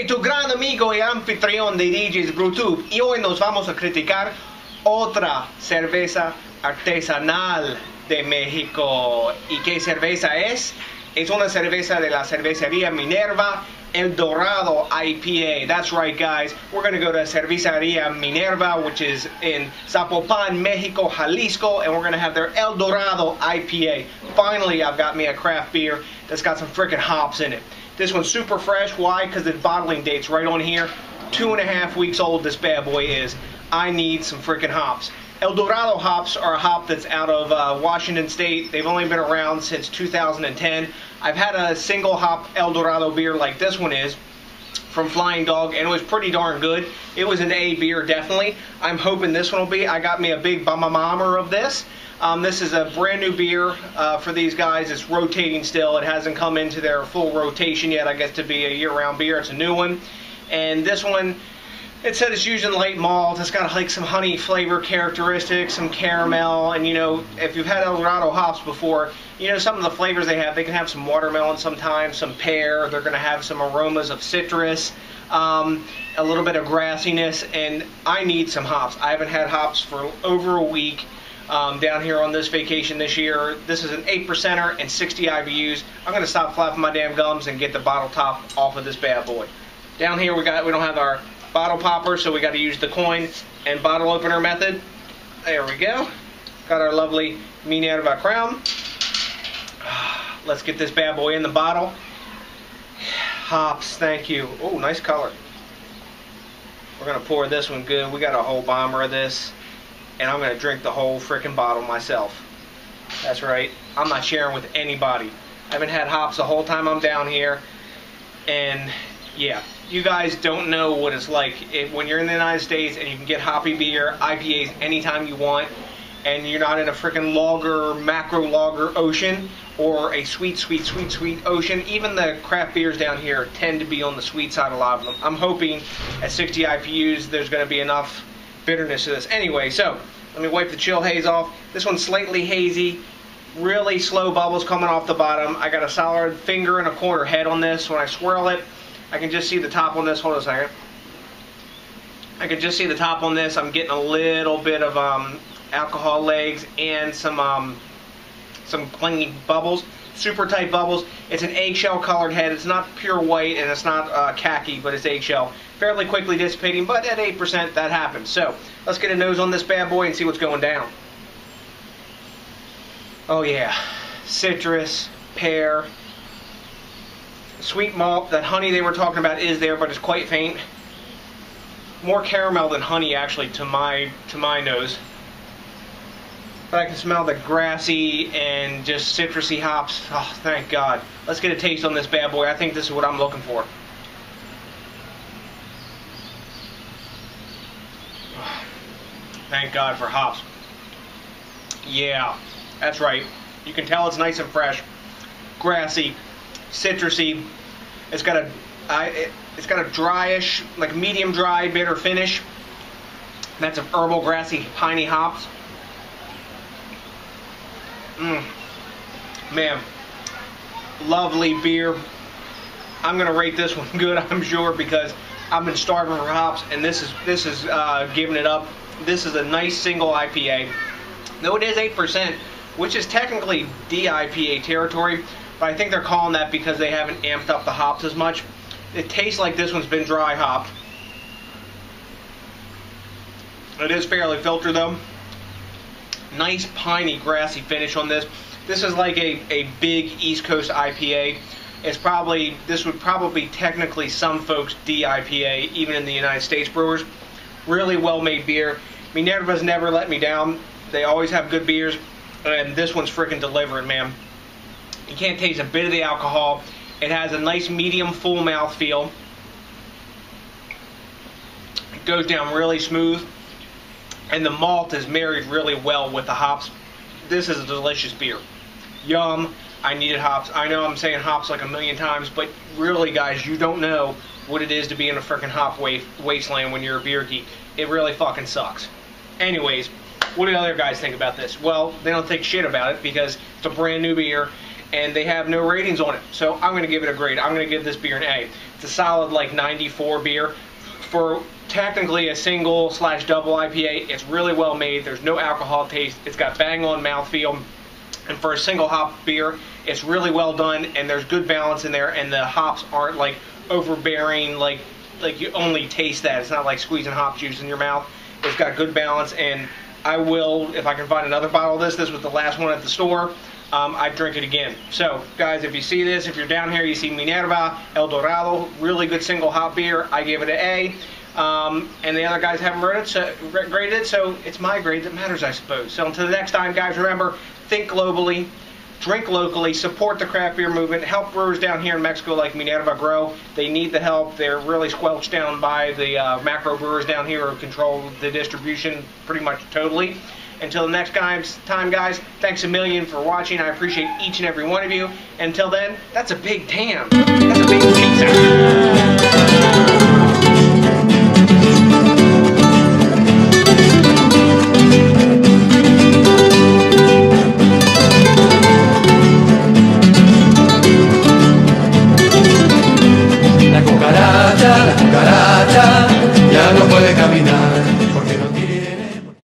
tu gran amigo y anfitrión de DJs BrewTube, y hoy nos vamos a criticar otra cerveza artesanal de México. ¿Y qué cerveza es? Es una cerveza de la Cervecería Minerva El Dorado IPA. That's right, guys. We're going to go to Cervecería Minerva, which is in Zapopan, Mexico, Jalisco, and we're going to have their El Dorado IPA. Finally, I've got me a craft beer that's got some freaking hops in it. This one's super fresh. Why? Because the bottling date's right on here. 2.5 weeks old this bad boy is. I need some freaking hops. El Dorado hops are a hop that's out of Washington State. They've only been around since 2010. I've had a single hop El Dorado beer like this one is from Flying Dog, and it was pretty darn good. It was an A beer, definitely. I'm hoping this one will be. I got me a big bomber of this. This is a brand new beer for these guys. It's rotating still. It hasn't come into their full rotation yet, I guess, to be a year-round beer. It's a new one. And this one, it said it's using light malt. It's got like some honey flavor characteristics, some caramel, and you know, if you've had El Dorado hops before, you know some of the flavors they can have some watermelon sometimes, some pear. They're going to have some aromas of citrus, a little bit of grassiness, and I need some hops. I haven't had hops for over a week down here on this vacation this year. This is an 8%er and 60 IBUs. I'm going to stop flapping my damn gums and get the bottle top off of this bad boy. Down here we don't have our bottle popper, so we got to use the coin and bottle opener method. There we go. Got our lovely Minerva crown. Let's get this bad boy in the bottle. Hops, thank you. Oh, nice color. We're going to pour this one good. We got a whole bomber of this, and I'm going to drink the whole freaking bottle myself. That's right. I'm not sharing with anybody. I haven't had hops the whole time I'm down here, and yeah, you guys don't know what it's like when you're in the United States and you can get hoppy beer, IPAs anytime you want, and you're not in a freaking lager, macro lager ocean, or a sweet ocean. Even the craft beers down here tend to be on the sweet side, a lot of them. I'm hoping at 60 IPUs there's going to be enough bitterness to this. Anyway, so let me wipe the chill haze off. This one's slightly hazy, really slow bubbles coming off the bottom. I got a solid finger and a quarter head on this. When I swirl it, I can just see the top on this. Hold on a second. I can just see the top on this. I'm getting a little bit of alcohol legs and some clingy bubbles, super tight bubbles. It's an eggshell colored head. It's not pure white and it's not khaki, but it's eggshell. Fairly quickly dissipating, but at 8% that happens. So let's get a nose on this bad boy and see what's going down. Oh yeah, citrus, pear, sweet malt. That honey they were talking about is there, but it's quite faint. More caramel than honey, actually, to my nose. But I can smell the grassy and just citrusy hops. Oh, thank God. Let's get a taste on this bad boy. I think this is what I'm looking for. Thank God for hops. Yeah, that's right. You can tell it's nice and fresh, grassy, citrusy. It's got a dryish, like medium dry, bitter finish. That's some herbal, grassy, piney hops. Man, lovely beer. I'm gonna rate this one good, I'm sure, because I've been starving for hops, and this is giving it up. This is a nice single IPA. Though it is 8%, which is technically DIPA territory, but I think they're calling that because they haven't amped up the hops as much. It tastes like this one's been dry hopped. It is fairly filtered though. Nice piney, grassy finish on this. This is like a big East Coast IPA. This would probably technically some folks DIPA, even in the United States brewers. Really well made beer. Minerva's never let me down. They always have good beers, and this one's freaking delivering, man. You can't taste a bit of the alcohol. It has a nice medium full mouth feel. It goes down really smooth, and the malt is married really well with the hops. This is a delicious beer. Yum. I needed hops. I know I'm saying hops like a million times, but really, guys, you don't know what it is to be in a freaking hop wasteland when you're a beer geek. It really fucking sucks. Anyways, what do the other guys think about this? Well, they don't think shit about it because it's a brand new beer. and they have no ratings on it. So I'm going to give it a grade. I'm going to give this beer an A. It's a solid like 94 beer. For technically a single/double IPA, it's really well made. There's no alcohol taste. It's got bang on mouthfeel. And for a single hop beer, it's really well done, and there's good balance in there, and the hops aren't like overbearing, like you only taste that. It's not like squeezing hop juice in your mouth. It's got good balance, and I will, if I can find another bottle of this was the last one at the store, I'd drink it again. So guys, if you see this, if you're down here, you see Minerva El Dorado, really good single hop beer, I give it an A. And the other guys haven't graded it, so it's my grade that matters, I suppose. So until the next time, guys, remember, think globally, drink locally, support the craft beer movement, help brewers down here in Mexico like Minerva grow. They need the help. They're really squelched down by the macro brewers down here who control the distribution pretty much totally. Until the next time, guys, thanks a million for watching. I appreciate each and every one of you. Until then, that's a big damn. That's a big peace out.